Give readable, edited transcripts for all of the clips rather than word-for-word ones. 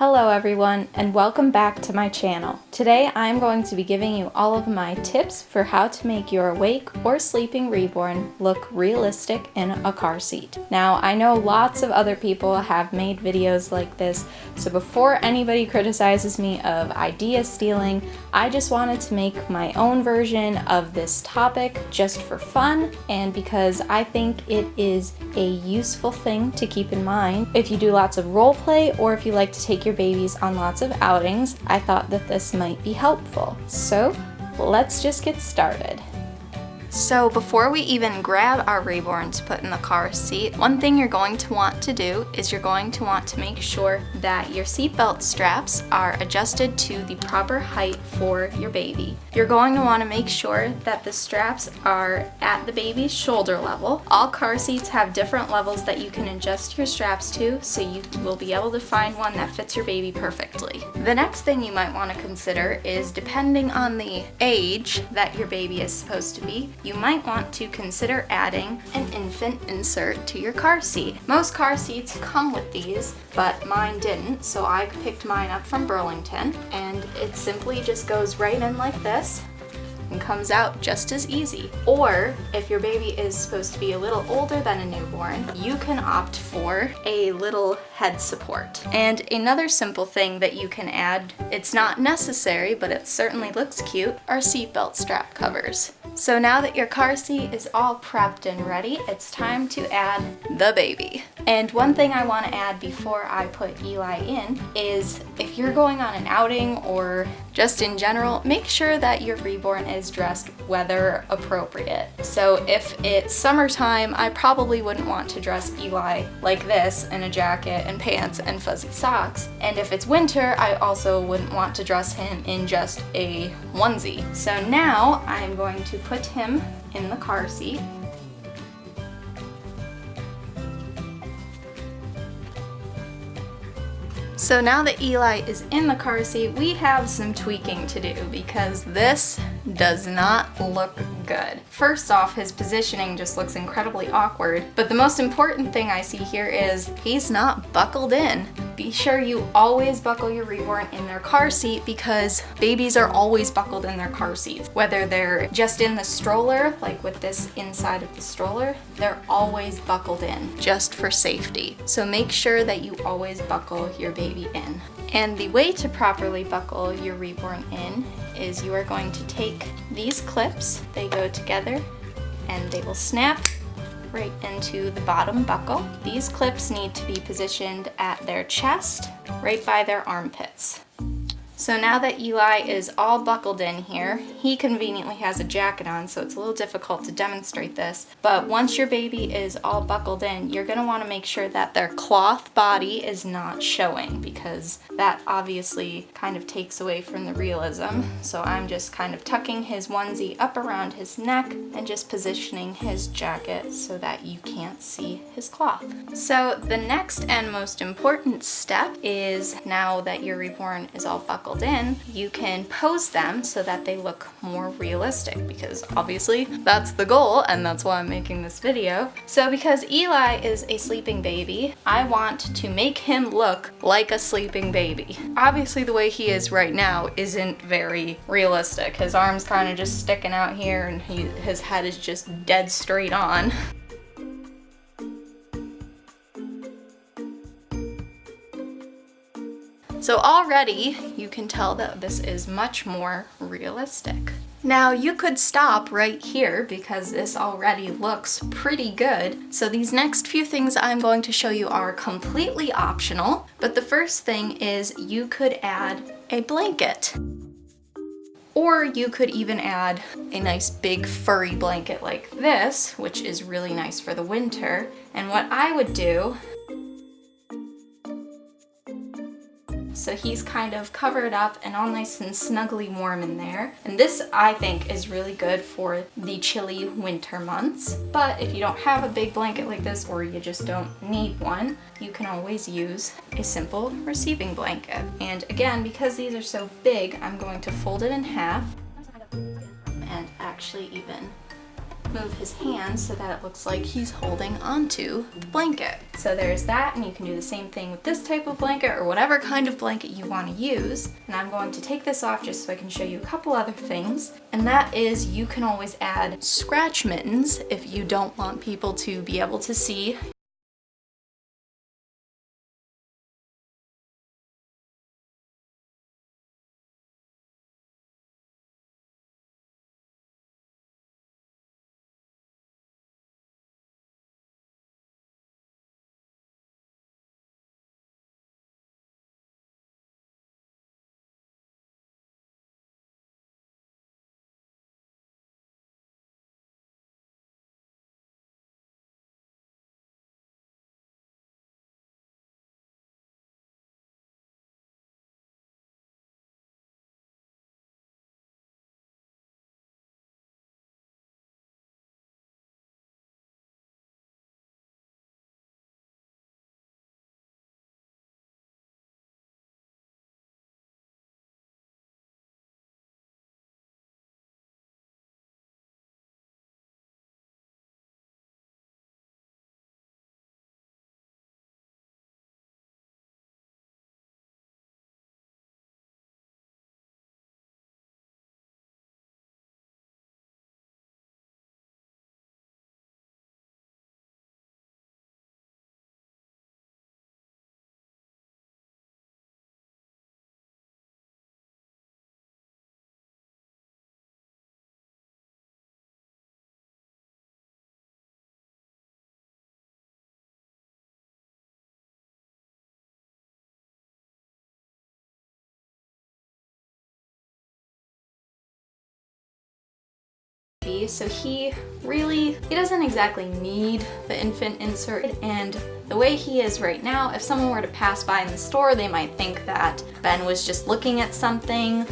Hello everyone, and welcome back to my channel. Today I'm going to be giving you all of my tips for how to make your awake or sleeping reborn look realistic in a car seat. Now, I know lots of other people have made videos like this, so before anybody criticizes me of idea stealing, I just wanted to make my own version of this topic just for fun and because I think it is a useful thing to keep in mind if you do lots of role play or if you like to take your babies on lots of outings. I thought that this might be helpful. So let's just get started. So before we even grab our reborn to put in the car seat, one thing you're going to want to do is you're going to want to make sure that your seatbelt straps are adjusted to the proper height for your baby. You're going to want to make sure that the straps are at the baby's shoulder level. All car seats have different levels that you can adjust your straps to, so you will be able to find one that fits your baby perfectly. The next thing you might want to consider is, depending on the age that your baby is supposed to be, you might want to consider adding an infant insert to your car seat. Most car seats come with these, but mine didn't, so I picked mine up from Burlington, and it simply just goes right in like this and comes out just as easy. Or if your baby is supposed to be a little older than a newborn, you can opt for a little head support. And another simple thing that you can add, it's not necessary, but it certainly looks cute, are seatbelt strap covers. So now that your car seat is all prepped and ready, it's time to add the baby. And one thing I want to add before I put Eli in is, if you're going on an outing or just in general, make sure that your reborn is dressed weather appropriate. So if it's summertime, I probably wouldn't want to dress Eli like this in a jacket and pants and fuzzy socks. And if it's winter, I also wouldn't want to dress him in just a onesie. So now I'm going to put him in the car seat. So now that Eli is in the car seat, we have some tweaking to do because this does not look good. First off, his positioning just looks incredibly awkward, but the most important thing I see here is he's not buckled in. Be sure you always buckle your reborn in their car seat because babies are always buckled in their car seats. Whether they're just in the stroller, like with this inside of the stroller, they're always buckled in just for safety. So make sure that you always buckle your baby in. And the way to properly buckle your reborn in is you are going to take these clips, they go together, and they will snap right into the bottom buckle. These clips need to be positioned at their chest, right by their armpits. So now that Eli is all buckled in here, he conveniently has a jacket on, so it's a little difficult to demonstrate this. But once your baby is all buckled in, you're going to want to make sure that their cloth body is not showing, because that obviously kind of takes away from the realism. So I'm just kind of tucking his onesie up around his neck and just positioning his jacket so that you can't see his cloth. So the next and most important step is, now that your reborn is all buckled in, you can pose them so that they look more realistic, because obviously that's the goal and that's why I'm making this video. So because Eli is a sleeping baby, I want to make him look like a sleeping baby. Obviously the way he is right now isn't very realistic. His arms kind of just sticking out here and his head is just dead straight on. So already you can tell that this is much more realistic. Now you could stop right here because this already looks pretty good. So these next few things I'm going to show you are completely optional, but the first thing is you could add a blanket. Or you could even add a nice big furry blanket like this, which is really nice for the winter. And what I would do, so he's kind of covered up and all nice and snugly warm in there. And this, I think, is really good for the chilly winter months. But if you don't have a big blanket like this, or you just don't need one, you can always use a simple receiving blanket. And again, because these are so big, I'm going to fold it in half and actually even move his hands so that it looks like he's holding onto the blanket. So there's that, and you can do the same thing with this type of blanket or whatever kind of blanket you want to use. And I'm going to take this off just so I can show you a couple other things. And that is, you can always add scratch mittens if you don't want people to be able to see. So he doesn't exactly need the infant insert, and the way he is right now, if someone were to pass by in the store, they might think that Ben was just looking at something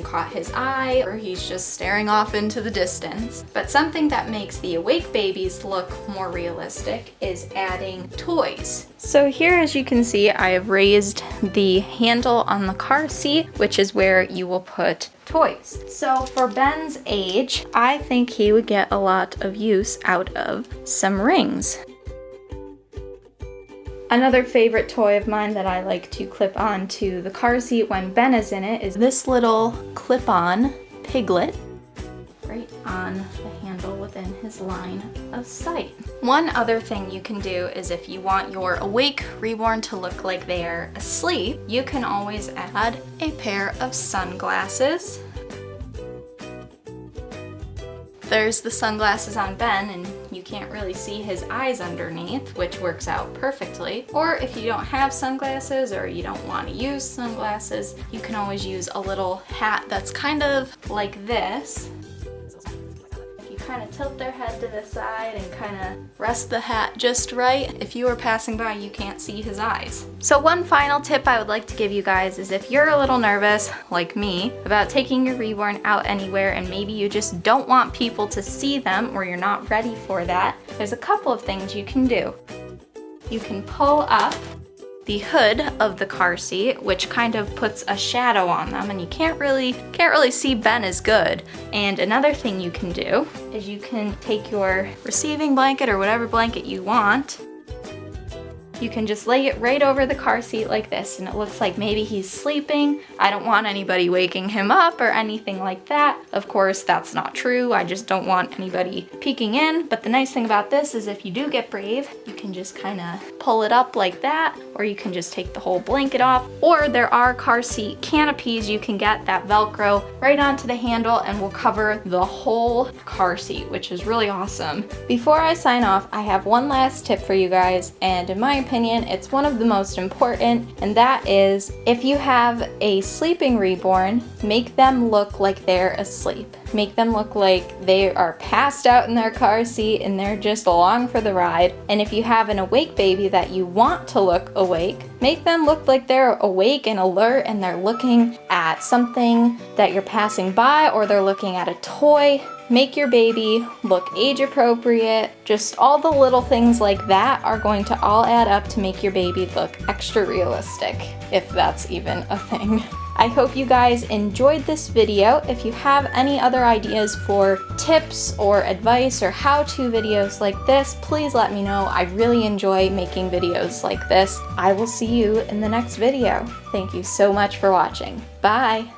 caught his eye, or he's just staring off into the distance. But something that makes the awake babies look more realistic is adding toys. So here, as you can see, I have raised the handle on the car seat, which is where you will put toys. So for Ben's age, I think he would get a lot of use out of some rings. Another favorite toy of mine that I like to clip on to the car seat when Ben is in it is this little clip-on piglet right on the handle within his line of sight. One other thing you can do is, if you want your awake reborn to look like they're asleep, you can always add a pair of sunglasses. There's the sunglasses on Ben, and you can't really see his eyes underneath, which works out perfectly. Or if you don't have sunglasses, or you don't want to use sunglasses, you can always use a little hat that's kind of like this. Kind of tilt their head to the side and kind of rest the hat just right. If you are passing by, you can't see his eyes. So one final tip I would like to give you guys is, if you're a little nervous, like me, about taking your reborn out anywhere and maybe you just don't want people to see them, or you're not ready for that, there's a couple of things you can do. You can pull up the hood of the car seat, which kind of puts a shadow on them, and you can't really see Ben as good. And another thing you can do is you can take your receiving blanket or whatever blanket you want. You can just lay it right over the car seat like this, and it looks like maybe he's sleeping. I don't want anybody waking him up or anything like that. Of course, that's not true. I just don't want anybody peeking in. But the nice thing about this is, if you do get brave, you can just kind of pull it up like that, or you can just take the whole blanket off. Or there are car seat canopies you can get that Velcro right onto the handle and will cover the whole car seat, which is really awesome. Before I sign off, I have one last tip for you guys, and in my opinion, it's one of the most important, and that is, if you have a sleeping reborn, make them look like they're asleep. Make them look like they are passed out in their car seat and they're just along for the ride. And if you have an awake baby that you want to look awake, make them look like they're awake and alert, and they're looking at something that you're passing by, or they're looking at a toy. Make your baby look age appropriate. Just all the little things like that are going to all add up to make your baby look extra realistic, if that's even a thing. I hope you guys enjoyed this video. If you have any other ideas for tips or advice or how-to videos like this, please let me know. I really enjoy making videos like this. I will see you in the next video. Thank you so much for watching. Bye!